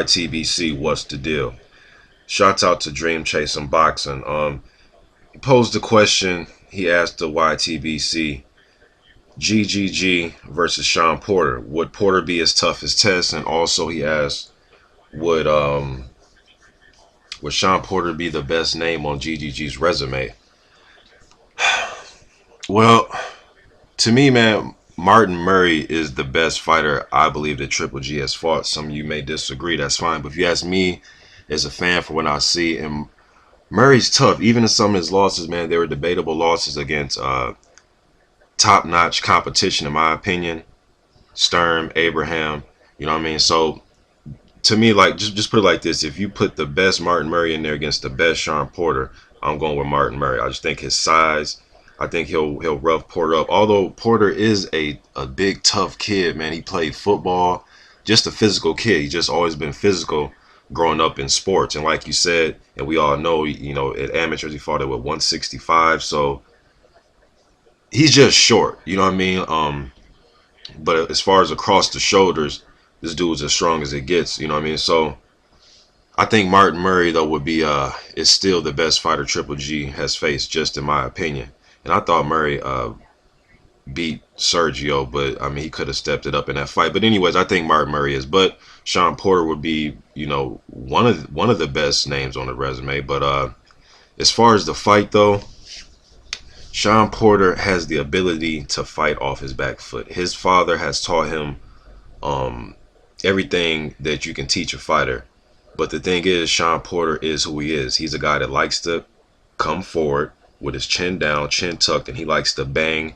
YTBC, what's the deal? Shouts out to Dreamchasingboxing. He posed the question. He asked the YTBC, GGG versus Shawn Porter. Would Porter be as tough as Test? And also he asked, would would Shawn Porter be the best name on GGG's resume? Well, to me, man, Martin Murray is the best fighter I believe that Triple G has fought. Some of you may disagree, that's fine. But if you ask me as a fan for what I see, and Murray's tough. Even in some of his losses, man, they were debatable losses against top-notch competition, in my opinion. Sturm, Abraham, you know what I mean? So, to me, like, just put it like this. If you put the best Martin Murray in there against the best Shawn Porter, I'm going with Martin Murray. I just think his size, I think he'll rough Porter up. Although Porter is a big, tough kid, man. He played football, just a physical kid. He's just always been physical growing up in sports. And like you said, and we all know, you know, at amateurs, he fought at, what, 165. So he's just short, you know what I mean? But as far as across the shoulders, this dude's as strong as it gets, you know what I mean? So I think Martin Murray, though, would be is still the best fighter Triple G has faced, just in my opinion. And I thought Murray beat Sergio, but I mean, he could have stepped it up in that fight. But anyways, I think Martin Murray is. But Shawn Porter would be, you know, one of the best names on the resume. But as far as the fight, though, Shawn Porter has the ability to fight off his back foot. His father has taught him everything that you can teach a fighter. But the thing is, Shawn Porter is who he is. He's a guy that likes to come forward with his chin down, chin tucked, and he likes to bang,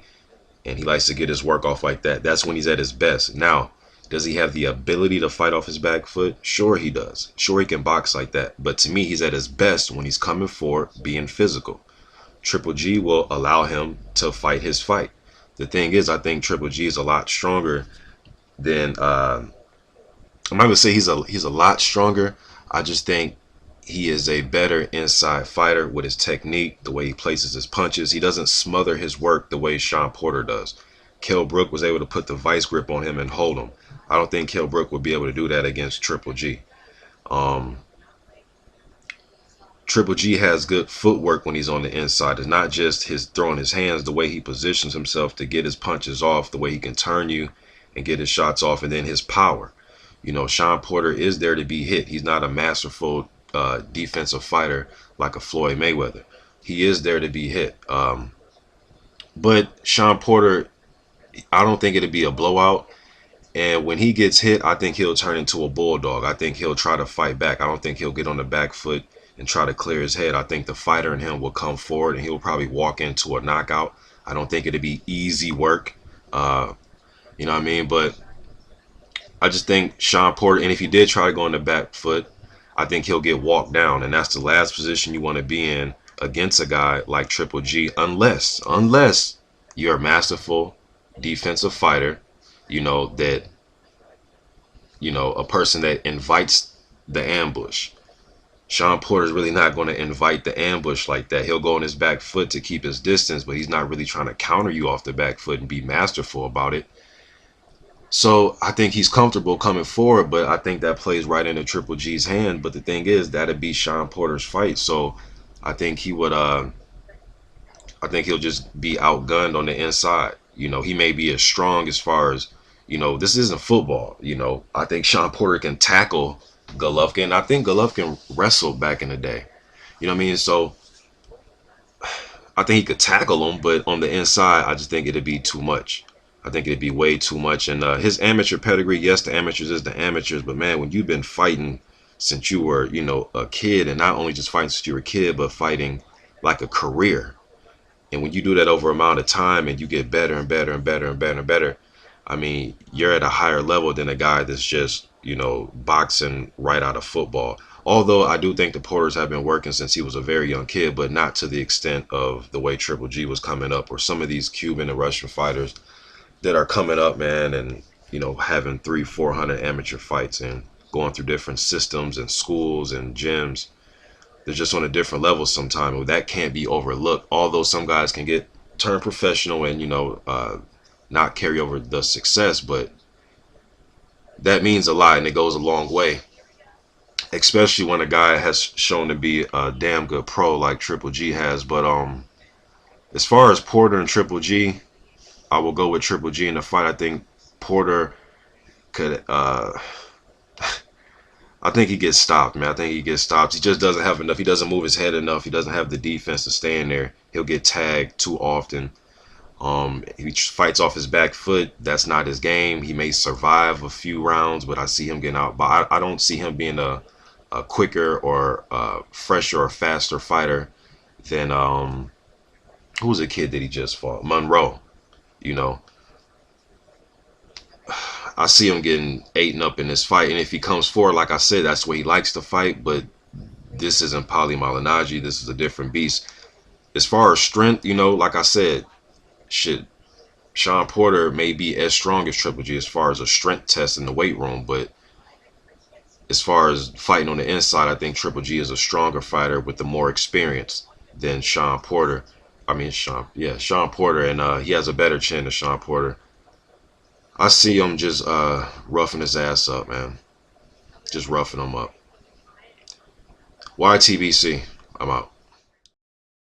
and he likes to get his work off like that. That's when he's at his best. Now, does he have the ability to fight off his back foot? Sure he does. Sure he can box like that. But to me, he's at his best when he's coming forward, being physical. Triple G will allow him to fight his fight. The thing is, I think Triple G is a lot stronger than I'm not gonna say he's a lot stronger. I just think he is a better inside fighter with his technique, the way he places his punches. He doesn't smother his work the way Shawn Porter does. Kell Brook was able to put the vice grip on him and hold him. I don't think Kell Brook would be able to do that against Triple G. Triple G has good footwork when he's on the inside. It's not just his throwing his hands, the way he positions himself to get his punches off, the way he can turn you and get his shots off, and then his power. You know, Shawn Porter is there to be hit. He's not a masterful defensive fighter like a Floyd Mayweather. He is there to be hit. But Shawn Porter, I don't think it'll be a blowout. And when he gets hit, I think he'll turn into a bulldog. I think he'll try to fight back. I don't think he'll get on the back foot and try to clear his head. I think the fighter in him will come forward and he'll probably walk into a knockout. I don't think it'll be easy work. You know what I mean? But I just think Shawn Porter, and if he did try to go on the back foot, I think he'll get walked down. And that's the last position you want to be in against a guy like Triple G, unless you're a masterful defensive fighter, you know, that, you know, a person that invites the ambush. Shawn Porter's really not going to invite the ambush like that. He'll go on his back foot to keep his distance, but he's not really trying to counter you off the back foot and be masterful about it. So I think he's comfortable coming forward, but I think that plays right into Triple G's hand. But the thing is, that'd be Shawn Porter's fight. So I think he would, I think he'll just be outgunned on the inside. You know, he may be as strong as far as, you know, this isn't football. You know, I think Shawn Porter can tackle Golovkin. I think Golovkin wrestled back in the day. You know what I mean? So I think he could tackle him, but on the inside, I just think it'd be too much. I think it'd be way too much. And his amateur pedigree, yes, the amateurs is the amateurs, but man, when you've been fighting since you were, you know, a kid, and not only just fighting since you were a kid, but fighting like a career. And when you do that over amount of time and you get better and better and better and better and better, I mean, you're at a higher level than a guy that's just, you know, boxing right out of football. Although I do think the Porters have been working since he was a very young kid, but not to the extent of the way Triple G was coming up, or some of these Cuban and Russian fighters that are coming up, man, and, you know, having 300-400 amateur fights and going through different systems and schools and gyms. They're just on a different level sometimes. That can't be overlooked. Although some guys can turn professional and, you know, not carry over the success, but that means a lot and it goes a long way. especially when a guy has shown to be a damn good pro like Triple G has. But as far as Porter and Triple G, I will go with Triple G in the fight. I think Porter could. I think he gets stopped, man. I think he gets stopped. He just doesn't have enough. He doesn't move his head enough. He doesn't have the defense to stay in there. He'll get tagged too often. He fights off his back foot. That's not his game. He may survive a few rounds, but I see him getting out. But I don't see him being a quicker or fresher or faster fighter than who's a kid that he just fought? Monroe. You know, I see him getting eaten up in this fight. And if he comes forward, like I said, that's where he likes to fight. But this isn't Paulie Malignaggi. This is a different beast. As far as strength, you know, like I said, shit, Shawn Porter may be as strong as Triple G as far as a strength test in the weight room, but as far as fighting on the inside, I think Triple G is a stronger fighter with the more experience than Shawn Porter. I mean, Shawn Porter, and he has a better chin than Shawn Porter. I see him just roughing his ass up, man. Just roughing him up. Ytbc, I'm out.